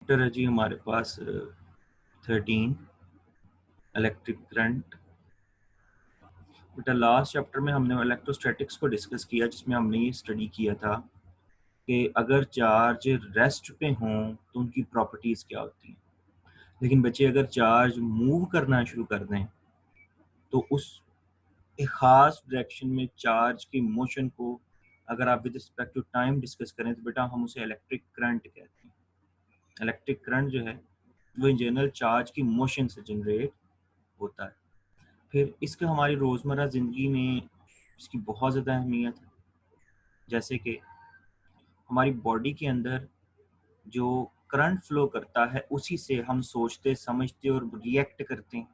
Chapter है जी हमारे पास 13 electric current. बेटा लास्ट चैप्टर में हमने इलेक्ट्रोस्टैटिक्स को डिस्कस किया, जिसमें हमने ये स्टडी किया था कि अगर चार्ज रेस्ट पे हों तो उनकी प्रॉपर्टीज़ क्या होती हैं। लेकिन बच्चे अगर चार्ज मूव करना शुरू कर दें तो उस एक ख़ास डायरेक्शन में चार्ज की मोशन को अगर आप with respect to time discuss करें तो बेटा हम उसे इलेक्ट्रिक करंट कहते हैं। इलेक्ट्रिक करंट जो है वो इन जनरल चार्ज की मोशन से जनरेट होता है। फिर इसका हमारी रोज़मर्रा ज़िंदगी में इसकी बहुत ज़्यादा अहमियत है। जैसे कि हमारी बॉडी के अंदर जो करंट फ्लो करता है उसी से हम सोचते, समझते और रिएक्ट करते हैं।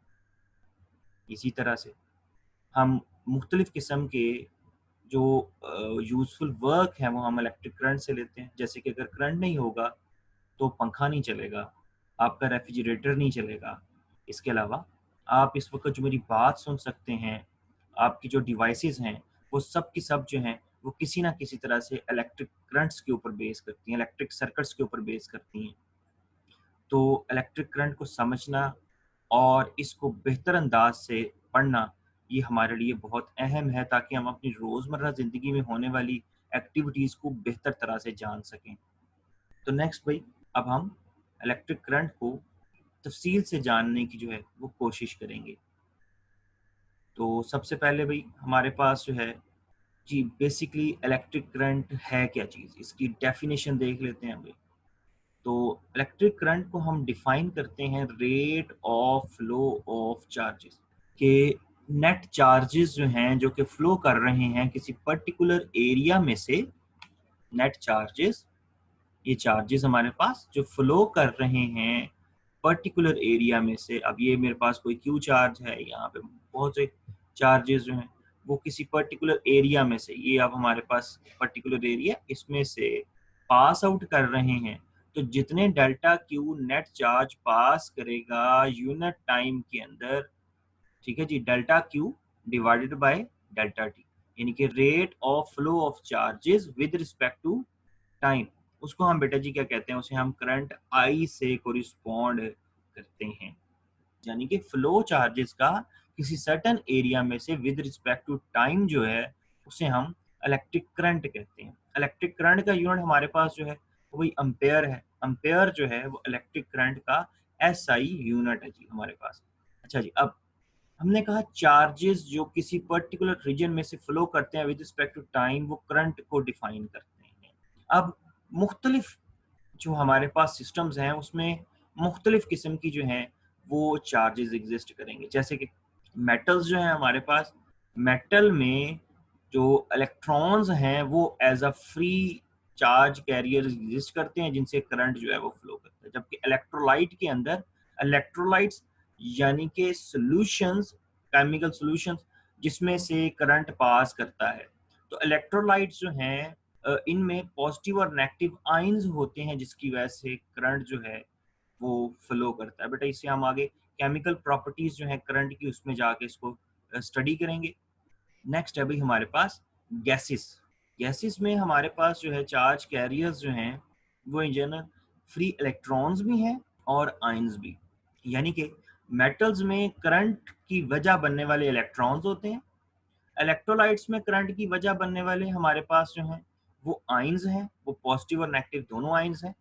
इसी तरह से हम मुख्तलिफ़ किस्म के जो यूज़फुल वर्क हैं वो हम इलेक्ट्रिक करंट से लेते हैं। जैसे कि अगर करंट नहीं होगा तो पंखा नहीं चलेगा, आपका रेफ्रिजरेटर नहीं चलेगा। इसके अलावा आप इस वक़्त जो मेरी बात सुन सकते हैं, आपकी जो डिवाइसेज़ हैं, वो सब की सब जो हैं, वो किसी न किसी तरह से इलेक्ट्रिक करंट्स के ऊपर बेस करती हैं, इलेक्ट्रिक सर्किट्स के ऊपर बेस करती हैं। तो इलेक्ट्रिक करंट को समझना और इसको बेहतर अंदाज से पढ़ना, ये हमारे लिए बहुत अहम है ताकि हम अपनी रोज़मर्रा ज़िंदगी में होने वाली एक्टिविटीज़ को बेहतर तरह से जान सकें। तो नेक्स्ट भाई, अब हम इलेक्ट्रिक करंट को तफ़सील से जानने की जो है वो कोशिश करेंगे। तो सबसे पहले भाई हमारे पास जो है जी बेसिकली इलेक्ट्रिक करंट है क्या चीज़, इसकी डेफिनेशन देख लेते हैं भाई। तो इलेक्ट्रिक करंट को हम डिफाइन करते हैं rate of flow of charges के नेट चार्जेस जो हैं जो कि फ्लो कर रहे हैं किसी पर्टिकुलर एरिया में से। नेट चार्जेस, ये चार्जेस हमारे पास जो फ्लो कर रहे हैं पर्टिकुलर एरिया में से। अब ये मेरे पास कोई क्यू चार्ज है, यहाँ पे बहुत से चार्जेस जो हैं वो किसी पर्टिकुलर एरिया में से, ये अब हमारे पास पर्टिकुलर एरिया इसमें से पास आउट कर रहे हैं। तो जितने delta q net charge pass करेगा यूनिट टाइम के अंदर, ठीक है जी, delta q divided by delta t, यानी कि rate of flow of charges with respect to time, उसको हम बेटा जी क्या कहते हैं, उसे हम करंट आई से कोरिस्पॉन्ड करते हैं। यानी कि फ्लो चार्जेस का किसी सर्टेन एरिया में से विद रिस्पेक्ट टू टाइम जो है उसे हम इलेक्ट्रिक करंट कहते हैं। इलेक्ट्रिक करंट का यूनिट हमारे पास जो है वो वही अम्पेयर है। अम्पेयर जो है वो इलेक्ट्रिक करंट का एसआई यूनिट है जी हमारे पास। अच्छा जी, अब हमने कहा चार्जेस जो किसी पर्टिकुलर रीजन में से फ्लो करते हैं विद रिस्पेक्ट टू टाइम वो करंट को डिफाइन करते हैं। अब मुख्तलिफ जो हमारे पास सिस्टम्स हैं उसमें मुख्तलिफ किस्म की जो हैं वो चार्जेस एग्जिस्ट करेंगे। जैसे कि मेटल्स जो हैं हमारे पास, मेटल में जो इलेक्ट्रॉन्स हैं वो as a free charge carrier exist करते हैं जिनसे करंट जो है वो फ्लो करता है। जबकि इलेक्ट्रोलाइट के अंदर इलेक्ट्रोलाइट्स यानी कि सॉल्यूशंस, केमिकल सॉल्यूशंस जिसमें से करंट पास करता है। तो इलेक्ट्रोलाइट्स जो हैं इनमें पॉजिटिव और नेगेटिव आयंस होते हैं जिसकी वजह से करंट जो है वो फ्लो करता है। बेटा इससे हम आगे केमिकल प्रॉपर्टीज जो है करंट की उसमें जाके इसको स्टडी करेंगे। नेक्स्ट है भाई हमारे पास गैसेस। गैसेस में हमारे पास जो है चार्ज कैरियर्स जो हैं वो इन जनरल फ्री इलेक्ट्रॉन्स भी हैं और आयंस भी। यानी कि मेटल्स में करंट की वजह बनने वाले इलेक्ट्रॉन्स होते हैं, इलेक्ट्रोलाइट्स में करंट की वजह बनने वाले हमारे पास जो हैं वो आयंस हैं, वो पॉजिटिव और नेगेटिव दोनों आयंस हैं।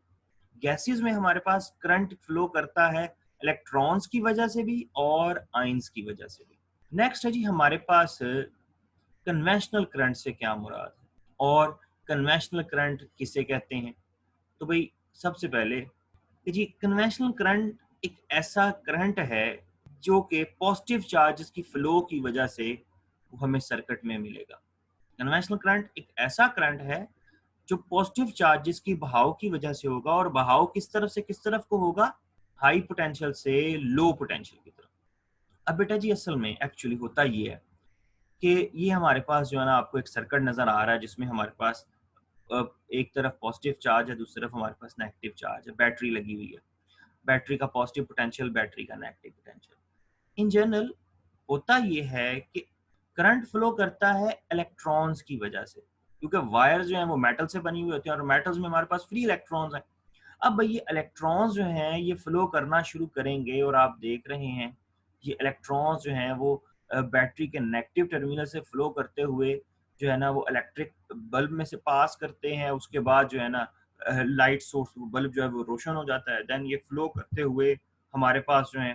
गैसेस में हमारे पास करंट फ्लो करता है इलेक्ट्रॉन्स की वजह से भी और आयंस की वजह से भी। नेक्स्ट है जी हमारे पास कन्वेंशनल करंट से क्या मुराद है और कन्वेंशनल करंट किसे कहते हैं। तो भाई सबसे पहले कि जी कन्वेंशनल करंट एक ऐसा करंट है जो कि पॉजिटिव चार्जेस की फ्लो की वजह से वो हमें सर्किट में मिलेगा। कन्वेंशनल करंट एक ऐसा करंट है जो पॉजिटिव चार्जेस की बहाव की वजह से होगा, और बहाव किस तरफ से किस तरफ को होगा, हाई पोटेंशियल से लो पोटेंशियल की तरफ। अब बेटा जी असल में एक्चुअली होता ये है कि ये हमारे पास जो है ना आपको एक सर्किट नजर आ रहा है जिसमें हमारे पास एक तरफ पॉजिटिव चार्ज है, दूसरी तरफ हमारे पास नेगेटिव चार्ज है, बैटरी लगी हुई है। बैटरी का पॉजिटिव पोटेंशियल, बैटरी का नेगेटिव पोटेंशियल। इन जनरल होता ये है कि करंट फ्लो करता है इलेक्ट्रॉन्स की वजह से, क्योंकि वायर जो है वो मेटल से बनी हुई होती है और मेटल्स में हमारे पास फ्री इलेक्ट्रॉन्स हैं। अब भाई ये इलेक्ट्रॉन्स जो हैं ये फ्लो करना शुरू करेंगे और आप देख रहे हैं ये इलेक्ट्रॉन्स जो हैं वो बैटरी के नेगेटिव टर्मिनल से फ्लो करते हुए जो है ना वो इलेक्ट्रिक बल्ब में से पास करते हैं। उसके बाद जो है ना लाइट सोर्स बल्ब जो है वो रोशन हो जाता है। देन ये फ्लो करते हुए हमारे पास जो है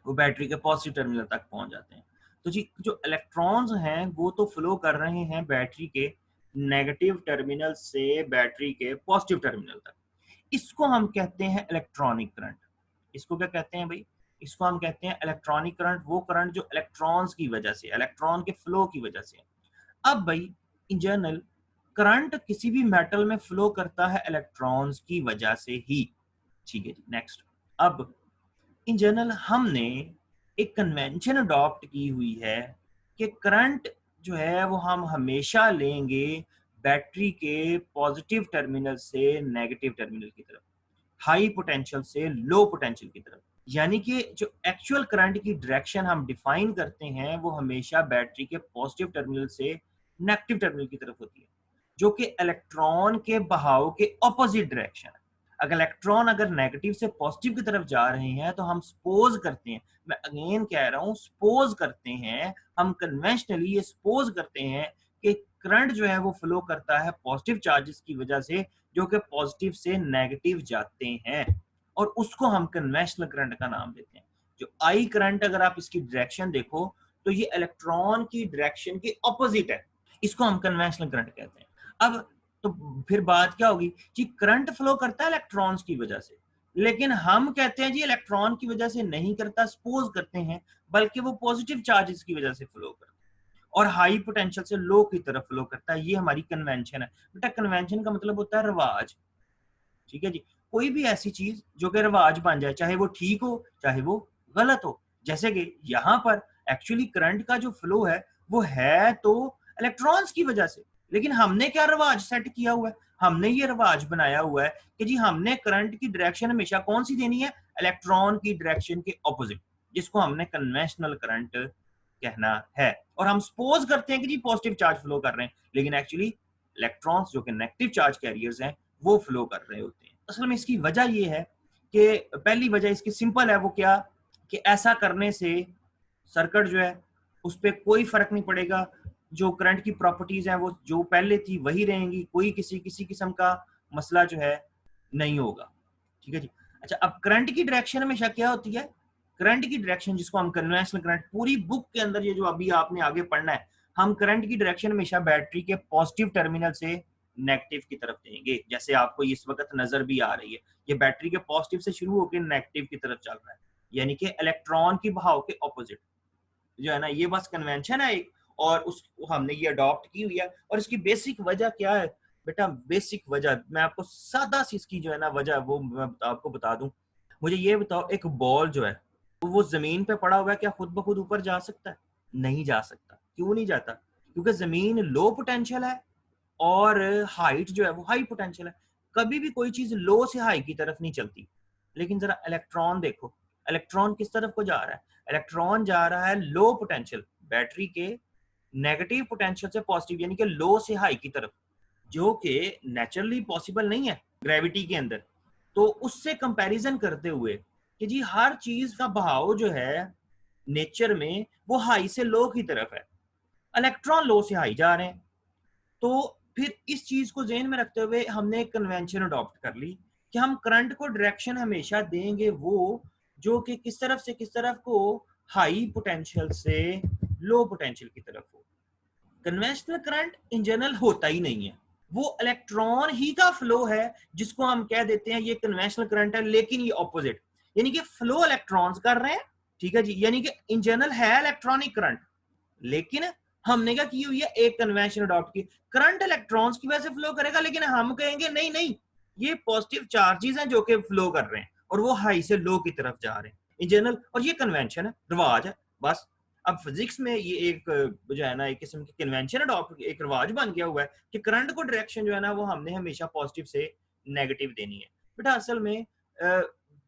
वो बैटरी के पॉजिटिव टर्मिनल तक पहुंच जाते हैं। तो जी जो इलेक्ट्रॉन्स हैं वो तो फ्लो कर रहे हैं बैटरी के नेगेटिव टर्मिनल से बैटरी के पॉजिटिव टर्मिनल तक। इसको हम कहते हैं इलेक्ट्रॉनिक करंट। इसको क्या कहते हैं भाई? इसको हम कहते हैं इलेक्ट्रॉनिक करंट, वो करंट जो इलेक्ट्रॉन्स की वजह से, इलेक्ट्रॉन के फ्लो की वजह से। अब भाई इन जनरल करंट किसी भी मेटल में फ्लो करता है इलेक्ट्रॉन्स की वजह से ही। ठीक है जी, नेक्स्ट। अब इन जनरल हमने एक कन्वेंशन अडॉप्ट की हुई है कि करंट जो है वो हम हमेशा लेंगे बैटरी के पॉजिटिव टर्मिनल से नेगेटिव टर्मिनल की तरफ, हाई पोटेंशियल से लो पोटेंशियल की तरफ। यानी कि जो एक्चुअल करंट की डायरेक्शन हम डिफाइन करते हैं वो हमेशा बैटरी के पॉजिटिव टर्मिनल से नेगेटिव टर्मिनल की तरफ होती है, जो कि इलेक्ट्रॉन के बहाव के ऑपोजिट डायरेक्शन है। अगर इलेक्ट्रॉन अगर नेगेटिव से पॉजिटिव की तरफ जा रहे हैं तो हम सपोज करते हैं, मैं अगेन कह रहा हूं सपोज करते हैं, हम कन्वेंशनली ये सपोज करते हैं कि करंट जो है वो फ्लो करता है पॉजिटिव चार्जेस की वजह से जो कि पॉजिटिव से नेगेटिव जाते हैं, और उसको हम कन्वेंशनल करंट का नाम देते हैं। जो आई करंट अगर आप इसकी डायरेक्शन देखो तो ये इलेक्ट्रॉन की डायरेक्शन के ऑपोजिट है, इसको हम कन्वेंशनल करंट कहते हैं। अब तो फिर बात क्या होगी जी, करंट फ्लो करता है इलेक्ट्रॉन्स की वजह से, लेकिन हम कहते हैं जी इलेक्ट्रॉन की वजह से नहीं करता, सपोज करते हैं, बल्कि वो पॉजिटिव चार्जेस की वजह से फ्लो करता है और हाई पोटेंशियल से लो की तरफ फ्लो करता है। ये हमारी कन्वेंशन है बेटा। कन्वेंशन का मतलब होता है रिवाज। ठीक है जी, कोई भी ऐसी चीज जो कि रिवाज बन जाए, चाहे वो ठीक हो चाहे वो गलत हो। जैसे कि यहाँ पर एक्चुअली करंट का जो फ्लो है वो है तो इलेक्ट्रॉन्स की वजह से, लेकिन हमने क्या रिवाज सेट किया हुआ है? हमने ये रिवाज बनाया हुआ है कि जी हमने करंट की डायरेक्शन हमेशा कौन सी देनी है? इलेक्ट्रॉन की डायरेक्शन के ऑपोजिट, जिसको हमने कन्वेंशनल करंट कहना है। और हम सपोज करते हैं कि जी पॉजिटिव चार्ज फ्लो कर रहे हैं, लेकिन एक्चुअली इलेक्ट्रॉन्स जो कि नेगेटिव चार्ज कैरियर्स हैं वो फ्लो कर रहे होते हैं। असल में इसकी वजह ये है कि पहली वजह इसकी सिंपल है, वो क्या कि ऐसा करने से सर्किट जो है उस पर कोई फर्क नहीं पड़ेगा। जो करंट की प्रॉपर्टीज हैं वो जो पहले थी वही रहेंगी, कोई किसी किस्म का मसला जो है नहीं होगा। ठीक है जी। अच्छा, अब करंट की डायरेक्शन हमेशा क्या होती है? करंट की डायरेक्शन जिसको हम कन्वेंशनल करंट, पूरी बुक के अंदर ये जो अभी आपने आगे पढ़ना है, हम करंट की डायरेक्शन हमेशा बैटरी के पॉजिटिव टर्मिनल से नेगेटिव की तरफ देंगे। जैसे आपको इस वक्त नजर भी आ रही है, ये बैटरी के पॉजिटिव से शुरू होकर नेगेटिव की तरफ चल रहा है, यानी कि इलेक्ट्रॉन की बहाव के ऑपोजिट जो है ना। ये बस कन्वेंशन है एक, और उसको हमने ये अडॉप्ट की हुई है। और इसकी बेसिक वजह क्या है बेटा? बेसिक वजह मैं आपको सादा सी इसकी जो है ना वजह वो मैं आपको बता दूं। मुझे ये बताओ, एक बॉल जो है वो जमीन पे पड़ा हुआ है, क्या खुद ब खुद ऊपर जा सकता है? नहीं जा सकता। क्यों नहीं जाता? क्योंकि जमीन लो पोटेंशियल है और हाइट जो है वो हाई पोटेंशियल है। कभी भी कोई चीज लो से हाई की तरफ नहीं चलती। लेकिन जरा इलेक्ट्रॉन देखो, इलेक्ट्रॉन किस तरफ को जा रहा है? इलेक्ट्रॉन जा रहा है लो पोटेंशियल, बैटरी के नेगेटिव पोटेंशियल से पॉजिटिव, यानी कि लो से हाई की तरफ, जो कि नेचुरली पॉसिबल नहीं है ग्रेविटी के अंदर। तो उससे कंपैरिजन करते हुए कि जी हर चीज का बहाव जो है नेचर में वो हाई से लो की तरफ है, इलेक्ट्रॉन लो से हाई जा रहे हैं। तो फिर इस चीज को ज़हन में रखते हुए हमने एक कन्वेंशन अडॉप्ट कर ली कि हम करंट को डायरेक्शन हमेशा देंगे वो जो कि किस तरफ से किस तरफ को, हाई पोटेंशियल से लो पोटेंशियल की तरफ हो। कन्वेंशनल करंट इन जनरल होता ही नहीं है, वो इलेक्ट्रॉन ही का फ्लो है जिसको हम कह देते हैं ये कन्वेंशनल करंट है, लेकिन ये ऑपोजिट, यानी कि फ्लो इलेक्ट्रॉन्स कर रहे हैं। ठीक है जी, यानी कि इन जनरल है इलेक्ट्रॉनिक करंट, लेकिन हमने क्या की हुई है? एक कन्वेंशन अडॉप्ट की, करंट इलेक्ट्रॉन्स की वजह से फ्लो करेगा, लेकिन हम कहेंगे नहीं नहीं, ये पॉजिटिव चार्जेस हैं जो कि फ्लो कर रहे हैं और वो हाई से लो की तरफ जा रहे हैं इन जनरल। और ये कन्वेंशन है, रिवाज है बस। अब फिजिक्स में ये एक जो है ना एक किस्म की कन्वेंशन अडॉप्ट, एक रिवाज बन गया हुआ है कि करंट को डायरेक्शन जो है ना वो हमने हमेशा पॉजिटिव से नेगेटिव देनी है। बेटा असल में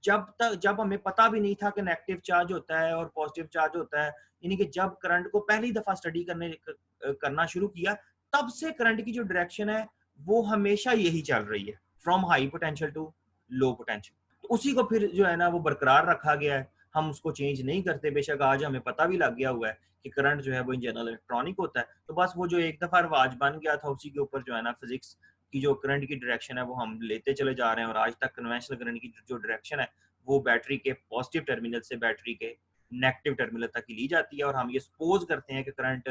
जब हमें पता भी नहीं था कि नेगेटिव चार्ज होता है और पॉजिटिव चार्ज होता है, यानी कि जब करंट को पहली दफा स्टडी करना शुरू किया, तब से करंट की जो डायरेक्शन है वो हमेशा यही चल रही है, from high potential to low potential. तो उसी को फिर जो है ना वो बरकरार रखा गया है, हम उसको चेंज नहीं करते। बेशक आज हमें पता भी लग गया हुआ है कि करंट जो है वो इन जनरल इलेक्ट्रॉनिक होता है, तो बस वो जो एक दफा रिवाज बन गया था उसी के ऊपर जो है ना फिजिक्स की जो करंट की डायरेक्शन है वो हम लेते चले जा रहे हैं। और आज तक कन्वेंशनल करंट की जो डायरेक्शन है वो बैटरी के पॉजिटिव टर्मिनल से बैटरी के नेगेटिव टर्मिनल तक ही ली जाती है। और हम ये सपोज करते हैं कि करंट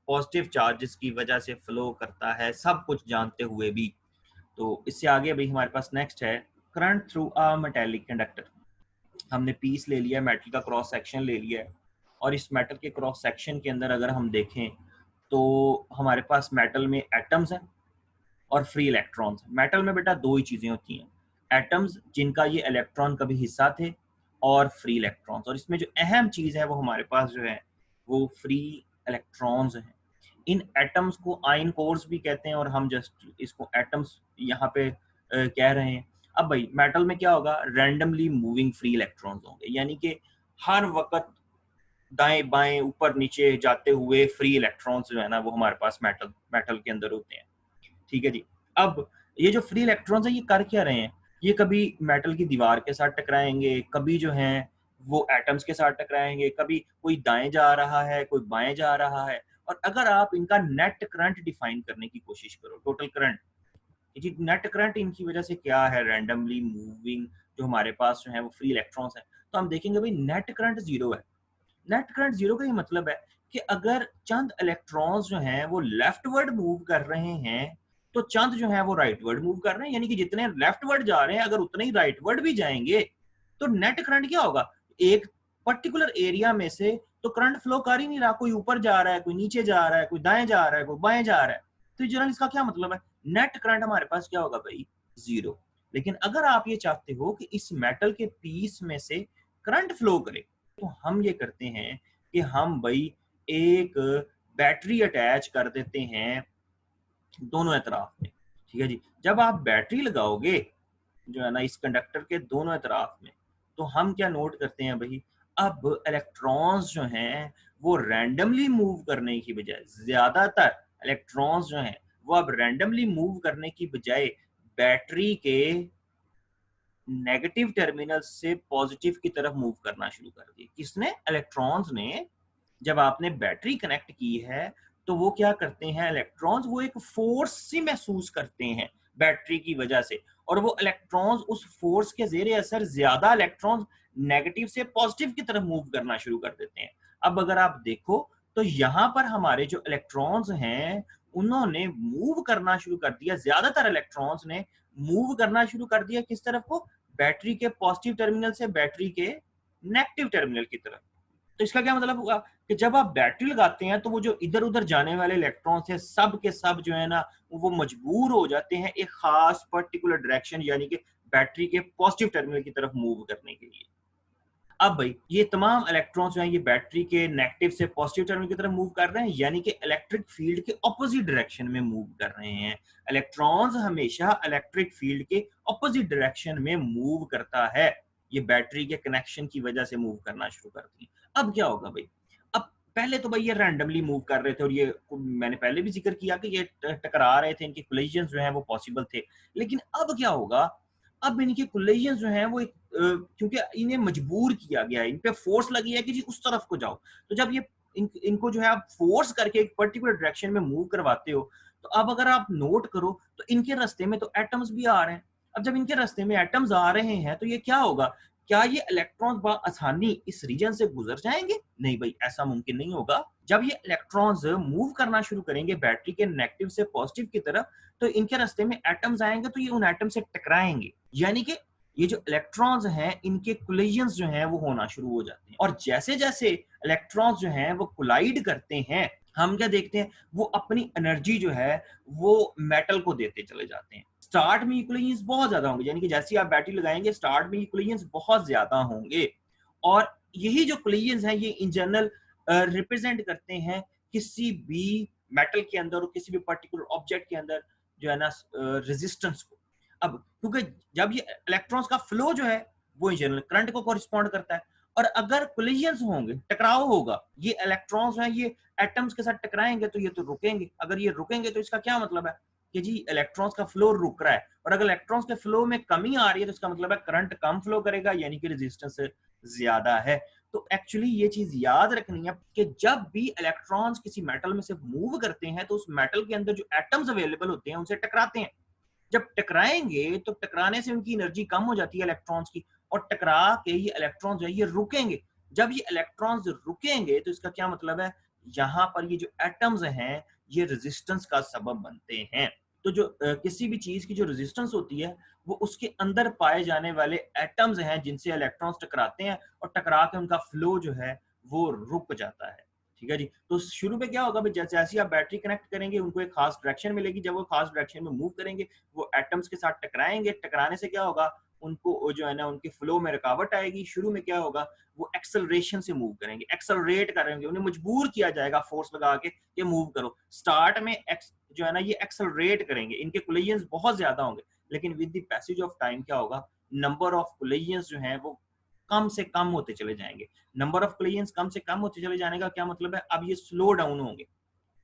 पॉजिटिव चार्जेस की वजह से फ्लो करता है, सब कुछ जानते हुए भी। तो इससे आगे अभी हमारे पास नेक्स्ट है current through a metallic conductor. हमने पीस ले लिया, मेटल का क्रॉस सेक्शन ले लिया है, और इस मेटल के क्रॉस सेक्शन के अंदर अगर हम देखें तो हमारे पास मेटल में एटम्स हैं और फ्री इलेक्ट्रॉन्स। मेटल में बेटा दो ही चीजें होती हैं, एटम्स जिनका ये इलेक्ट्रॉन कभी हिस्सा थे, और फ्री इलेक्ट्रॉन्स। और इसमें जो अहम चीज है वो हमारे पास जो है वो फ्री इलेक्ट्रॉन्स हैं। इन एटम्स को आयन कोर्स भी कहते हैं, और हम जस्ट इसको एटम्स यहाँ पे कह रहे हैं। अब भाई मेटल में क्या होगा, रैंडमली मूविंग फ्री इलेक्ट्रॉन्स होंगे, यानी कि हर वक्त दाएं बाएं ऊपर नीचे जाते हुए फ्री इलेक्ट्रॉन्स जो है ना वो हमारे पास मेटल के अंदर होते हैं। ठीक है जी। अब ये जो फ्री इलेक्ट्रॉन्स है ये कर क्या रहे हैं, ये कभी मेटल की दीवार के साथ टकराएंगे, कभी जो है वो एटम्स के साथ टकराएंगे, कभी कोई दाएं जा रहा है कोई बाएं जा रहा है। और अगर आप इनका नेट करंट डिफाइन करने की कोशिश करो, टोटल करंट, जी नेट करंट इनकी वजह से क्या है, रैंडमली मूविंग जो हमारे पास जो है वो फ्री इलेक्ट्रॉन्स है, तो हम देखेंगे भाई नेट करंट जीरो है। नेट करंट जीरो का ये मतलब है कि अगर चंद इलेक्ट्रॉन्स जो हैं वो लेफ्टवर्ड मूव कर रहे हैं तो चंद जो है वो राइटवर्ड मूव कर रहे हैं, यानी कि जितने लेफ्टवर्ड जा रहे हैं अगर उतने ही राइटवर्ड भी जाएंगे तो नेट करंट क्या होगा, एक पर्टिकुलर एरिया में से तो करंट फ्लो कर ही नहीं रहा, कोई ऊपर जा रहा है कोई नीचे जा रहा है कोई दाएं जा रहा है कोई बाएं जा रहा है। तो जनरल इसका क्या मतलब है, नेट करंट हमारे पास क्या होगा भाई, जीरो। लेकिन अगर आप ये चाहते हो कि इस मेटल के पीस में से करंट फ्लो करे तो हम ये करते हैं कि हम भाई एक बैटरी अटैच कर देते हैं दोनों तरफ में। ठीक है जी। जब आप बैटरी लगाओगे जो है ना इस कंडक्टर के दोनों तरफ में, तो हम क्या नोट करते हैं भाई, अब इलेक्ट्रॉन्स जो हैं वो रैंडमली मूव करने की बजाय, ज्यादातर इलेक्ट्रॉन्स जो हैं वो अब रैंडमली मूव करने की बजाय बैटरी के नेगेटिव टर्मिनल से पॉजिटिव की तरफ मूव करना शुरू कर दिए। किसने, इलेक्ट्रॉन्स ने। जब आपने बैटरी कनेक्ट की है तो वो क्या करते हैं इलेक्ट्रॉन्स, वो एक फोर्स सी महसूस करते हैं बैटरी की वजह से, और वो इलेक्ट्रॉन्स उस फोर्स के जेर असर ज्यादा इलेक्ट्रॉन्स नेगेटिव से पॉजिटिव की तरफ मूव करना शुरू कर देते हैं। अब अगर आप देखो तो यहाँ पर हमारे जो इलेक्ट्रॉन्स हैं उन्होंने मूव करना शुरू कर दिया, ज्यादातर इलेक्ट्रॉन्स ने मूव करना शुरू कर दिया किस तरफ को, बैटरी के पॉजिटिव टर्मिनल से बैटरी के नेगेटिव टर्मिनल की तरफ। तो इसका क्या मतलब हुआ कि जब आप बैटरी लगाते हैं तो वो जो इधर उधर जाने वाले इलेक्ट्रॉन्स हैं सब के सब जो है ना वो मजबूर हो जाते हैं एक खास पर्टिकुलर डायरेक्शन, यानी कि बैटरी के पॉजिटिव टर्मिनल की तरफ मूव करने के लिए। अब भाई ये तमाम इलेक्ट्रॉन्स जो हैं ये बैटरी के नेगेटिव से पॉजिटिव टर्मिनल की तरफ मूव कर रहे हैं, यानी कि इलेक्ट्रिक फील्ड के ऑपोजिट डायरेक्शन में मूव कर रहे हैं। इलेक्ट्रॉन्स हमेशा इलेक्ट्रिक फील्ड के ऑपोजिट डायरेक्शन में मूव करता है, ये बैटरी के कनेक्शन की वजह से मूव करना शुरू करती है। अब क्या होगा भाई, अब पहले तो भाई ये रैंडमली मूव कर रहे थे और ये मैंने पहले भी जिक्र किया कि ये टकरा रहे थे, इनके कोलिजन जो हैं वो पॉसिबल थे। लेकिन अब क्या होगा, अब इनके कोलिजन जो हैं वो एक क्योंकि इन्हें मजबूर किया गया है, इन पे फोर्स लगी है कि जी उस तरफ को जाओ, तो जब ये इनको जो है आप फोर्स करके एक पर्टिकुलर डायरेक्शन में मूव करवाते हो, तो अब अगर आप नोट करो तो इनके रास्ते में तो एटम्स भी आ रहे हैं। अब जब इनके रास्ते में एटम्स आ रहे हैं तो ये क्या होगा, क्या ये इलेक्ट्रॉन्स आसानी इस रीजन से गुजर जाएंगे, नहीं भाई ऐसा मुमकिन नहीं होगा। जब ये इलेक्ट्रॉन्स मूव करना शुरू करेंगे बैटरी के नेगेटिव से पॉजिटिव की तरफ तो इनके रास्ते में एटम्स आएंगे, तो ये उन एटम से टकराएंगे, यानी कि ये जो इलेक्ट्रॉन्स हैं इनके कोलिजन्स जो हैं वो होना शुरू हो जाते हैं। और जैसे जैसे इलेक्ट्रॉन्स जो हैं वो कोलाइड करते हैं, हम क्या देखते हैं, वो अपनी एनर्जी जो है वो मेटल को देते चले जाते हैं। स्टार्ट में इक्विलिब्रियम्स बहुत ज्यादा होंगे, यानी कि जैसे आप बैटरी लगाएंगे स्टार्ट में इक्विलिब्रियम्स बहुत ज्यादा होंगे, और यही जो इक्विलिब्रियम्स हैं ये इन जनरल रिप्रेजेंट करते हैं किसी भी मेटल के अंदर और किसी भी पर्टिकुलर ऑब्जेक्ट के अंदर जो है ना रेजिस्टेंस को। अब क्योंकि जब ये इलेक्ट्रॉन्स का फ्लो जो है वो इन जनरल करंट को कॉरिस्पॉन्ड करता है, और अगर कोलिजन्स होंगे, टकराव होगा, ये इलेक्ट्रॉन्स हैं ये एटम्स के साथ टकराएंगे तो ये तो रुकेंगे, अगर ये रुकेंगे तो इसका क्या मतलब है कि जी इलेक्ट्रॉन्स का फ्लो रुक रहा है, और अगर इलेक्ट्रॉन्स के फ्लो में कमी आ रही है तो इसका मतलब है करंट कम फ्लो करेगा, यानी कि रेजिस्टेंस ज्यादा है। तो एक्चुअली ये चीज याद रखनी है कि जब भी इलेक्ट्रॉन्स किसी मेटल में से मूव करते हैं तो उस मेटल के अंदर जो एटम्स अवेलेबल होते हैं उनसे टकराते हैं। जब टकराएंगे तो टकराने से उनकी एनर्जी कम हो जाती है इलेक्ट्रॉन्स की, और टकरा के ये इलेक्ट्रॉन्स जो है ये रुकेंगे। जब ये इलेक्ट्रॉन्स रुकेंगे तो इसका क्या मतलब है, यहाँ पर ये जो एटम्स हैं ये रेजिस्टेंस का सबब बनते हैं। तो जो किसी भी चीज की जो रेजिस्टेंस होती है वो उसके अंदर पाए जाने वाले एटम्स हैं जिनसे इलेक्ट्रॉन्स टकराते हैं, और टकरा के उनका फ्लो जो है वो रुक जाता है। ठीक है जी। तो शुरू में क्या होगा, जैसे जैसे आप बैटरी कनेक्ट करेंगे उनको एक खास डायरेक्शन मिलेगी, जब वो खास डायरेक्शन में मूव करेंगे वो एटम्स के साथ टकराएंगे, टकराने से क्या होगा, उनको जो है ना उनके फ्लो में रुकावट आएगी। शुरू में क्या होगा, वो एक्सेलरेशन से मूव करेंगे, एक्सेलरेट करेंगे, उन्हें मजबूर किया जाएगा फोर्स लगा के कि मूव करो। स्टार्ट में जो है ना ये एक्सेलरेट करेंगे, इनके कोलिजन्स बहुत ज्यादा होंगे, लेकिन with the passage of time क्या होगा, नंबर ऑफ कोलिजन्स जो हैं वो कम से कम होते चले जाएंगे। नंबर ऑफ कोलिजन्स कम से कम होते चले जाने का क्या मतलब है, अब ये स्लो डाउन होंगे।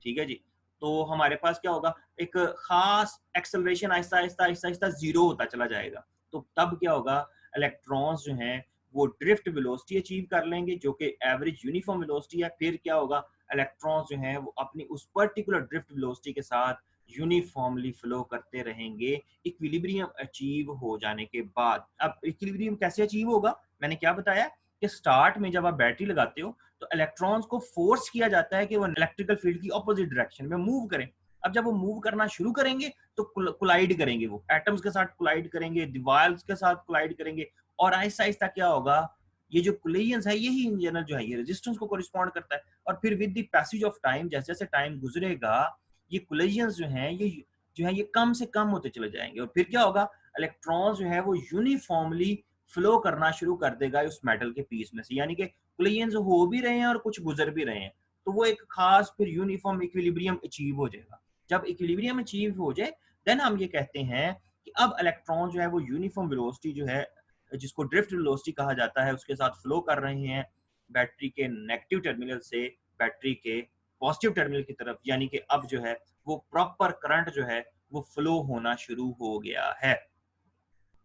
ठीक है जी। तो हमारे पास क्या होगा, एक खास एक्सेलरेशन आहिस्ता आहिस्ता आहिस्ता आहिस्ता जीरो होता चला जाएगा। तो तब क्या होगा, इलेक्ट्रॉन्स जो हैं वो ड्रिफ्ट वेलोसिटी अचीव कर लेंगे जो कि एवरेज यूनिफॉर्म वेलोसिटी है। फिर क्या होगा, इलेक्ट्रॉन्स जो हैं वो अपनी उस पर्टिकुलर ड्रिफ्ट वेलोसिटी के साथ यूनिफॉर्मली फ्लो करते रहेंगे इक्विलिब्रियम अचीव हो जाने के बाद। अब इक्विलिब्रियम कैसे अचीव होगा, मैंने क्या बताया कि स्टार्ट में जब आप बैटरी लगाते हो तो इलेक्ट्रॉन्स को फोर्स किया जाता है कि वो इलेक्ट्रिकल फील्ड की ऑपोजिट डायरेक्शन में मूव करें। अब जब वो मूव करना शुरू करेंगे तो कोलाइड करेंगे, वो एटम्स के साथ कोलाइड करेंगे, दीवार्स के साथ कोलाइड करेंगे, और आहिस्ता आहिस्ता क्या होगा, ये जो कोलिजन्स है यही इन जनरल जो है ये रेजिस्टेंस को कॉरेस्पॉन्ड करता है। और फिर with the passage of time, जैसे जैसे टाइम गुजरेगा ये कोलिजन्स जो हैं ये जो है ये कम से कम होते चले जाएंगे, और फिर क्या होगा, इलेक्ट्रॉन्स जो है वो यूनिफॉर्मली फ्लो करना शुरू कर देगा उस मेटल के पीस में से, यानी कि कोलिजन्स हो भी रहे हैं और कुछ गुजर भी रहे हैं। तो वो एक खास फिर यूनिफॉर्म इक्विलिब्रियम अचीव हो जाएगा। जब इक्विलिब्रियम अचीव हो जाए देन हम ये कहते हैं कि अब इलेक्ट्रॉन जो है वो यूनिफॉर्म वेलोसिटी जो है जिसको ड्रिफ्ट वेलोसिटी कहा जाता है उसके साथ फ्लो कर रहे हैं बैटरी के नेगेटिव टर्मिनल से बैटरी के पॉजिटिव टर्मिनल की तरफ, यानी कि अब जो है वो प्रॉपर करंट जो है वो फ्लो होना शुरू हो गया है।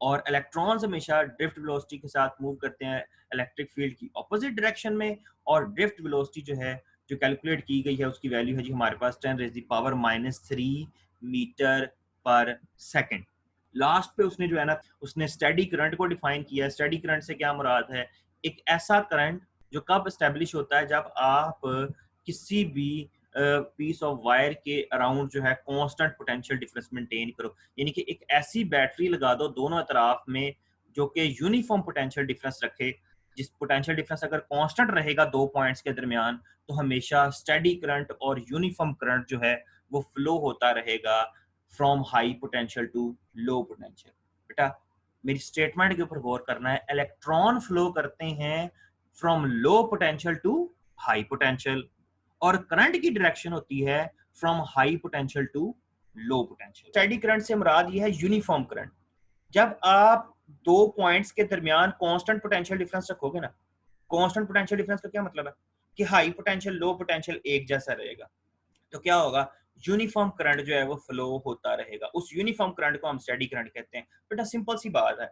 और इलेक्ट्रॉन्स हमेशा ड्रिफ्ट वेलोसिटी के साथ मूव करते हैं इलेक्ट्रिक फील्ड की ऑपोजिट डायरेक्शन में, और ड्रिफ्ट वेलोसिटी जो है जो कैलकुलेट की गई है उसकी वैल्यू है जी हमारे पास 10⁻³ मीटर पर सेकंड। लास्ट पे उसने जो है ना उसने स्टेडी करंट को डिफाइन किया है। स्टेडी करंट से क्या मुराद है, एक ऐसा करंट जो कब एस्टेब्लिश होता है, जब आप किसी भी पीस ऑफ वायर के अराउंड जो है कांस्टेंट पोटेंशियल डिफरेंस मेंटेन करो, यानी कि एक ऐसी बैटरी लगा दो दोनों तरफ में जो कि यूनिफॉर्म पोटेंशियल डिफरेंस रखे। जिस पोटेंशियल डिफरेंस अगर कांस्टेंट रहेगा दो पॉइंट्स के दरमियान तो हमेशा स्टेडी करंट और यूनिफॉर्म करंट जो है वो फ्लो होता रहेगा from high potential to low potential. बेटा मेरी स्टेटमेंट के ऊपर गौर करना है, इलेक्ट्रॉन फ्लो करते हैं from low potential to high potential, और करंट की डायरेक्शन होती है from high potential to low potential. Steady current से मुराद ये है यूनिफॉर्म करंट। जब आप दो पॉइंट्स के दरमियान कांस्टेंट पोटेंशियल डिफरेंस रखोगे ना, कांस्टेंट पोटेंशियल डिफरेंस का क्या मतलब है कि हाई पोटेंशियल लो पोटेंशियल एक जैसा रहेगा, तो क्या होगा, यूनिफॉर्म करंट जो है वो फ्लो होता रहेगा। उस यूनिफॉर्म करंट को हम स्टेडी करंट कहते हैं। बेटा सिंपल सी बात है,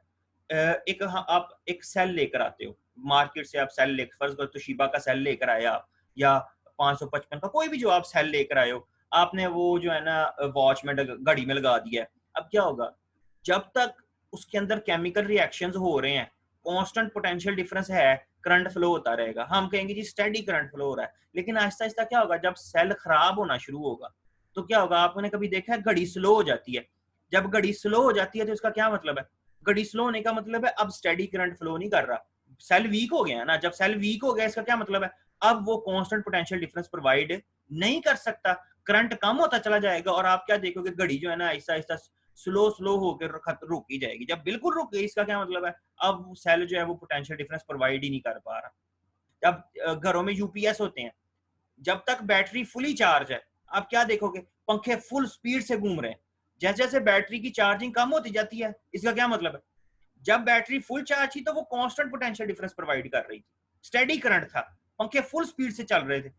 आप एक सेल लेकर आते हो मार्केट से, आप सेल लेकर, फर्ज करो तो शिबा का सेल लेकर आए आप, या 555 का कोई भी जो आप सेल लेकर आए हो, आपने वो जो है ना वॉच में घड़ी में लगा दिया है। अब क्या होगा, जब तक उसके अंदर केमिकल रिएक्शंस हो रहे हैं कांस्टेंट पोटेंशियल डिफरेंस है, करंट फ्लो होता रहेगा, हम कहेंगे जी स्टेडी करंट फ्लो हो रहा है। लेकिन आहिस्ता आहिस्ता क्या होगा, जब सेल खराब होना शुरू होगा तो क्या होगा, आपने कभी देखा है घड़ी स्लो हो जाती है। जब घड़ी स्लो हो जाती है तो इसका क्या मतलब है, घड़ी स्लो होने का मतलब है अब स्टेडी करंट फ्लो नहीं कर रहा, सेल वीक हो गया है ना। जब सेल वीक हो गया इसका क्या मतलब है, अब वो कांस्टेंट पोटेंशियल डिफरेंस प्रोवाइड नहीं कर सकता, करंट कम होता चला जाएगा, और आप क्या देखोगे, घड़ी जो है ना आहिस्ता आहिस्ता स्लो होकर रुक ही जाएगी। जब बिल्कुल रुक गई इसका क्या मतलब है, अब सेल जो है वो पोटेंशियल डिफरेंस प्रोवाइड ही नहीं कर पा रहा। जब घरों में यूपीएस होते हैं, जब तक बैटरी फुली चार्ज है आप क्या देखोगे, पंखे फुल स्पीड से घूम रहे हैं। जैसे जैसे बैटरी की चार्जिंग कम होती जाती है, इसका क्या मतलब है, जब बैटरी फुल चार्ज थी तो वो कांस्टेंट पोटेंशियल डिफरेंस प्रोवाइड कर रही थी, स्टेडी करंट था, पंखे फुल स्पीड से चल रहे थे।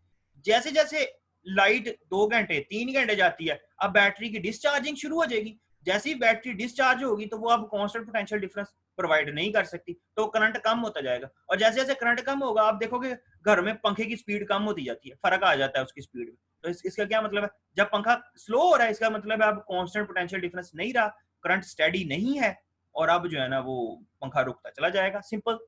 जैसे जैसे लाइट 2 घंटे 3 घंटे जाती है, अब बैटरी की डिस्चार्जिंग शुरू हो जाएगी। जैसे ही बैटरी डिस्चार्ज होगी तो वो अब कांस्टेंट पोटेंशियल डिफरेंस प्रोवाइड नहीं कर सकती, तो करंट कम होता जाएगा। और जैसे जैसे करंट कम होगा आप देखोगे घर में पंखे की स्पीड कम होती जाती है, फर्क आ जाता है उसकी स्पीड में। तो इसका क्या मतलब है, जब पंखा स्लो हो रहा है इसका मतलब है अब कांस्टेंट पोटेंशियल डिफरेंस नहीं रहा, करंट स्टेडी नहीं है, और अब जो है ना वो पंखा रुकता चला जाएगा। सिंपल।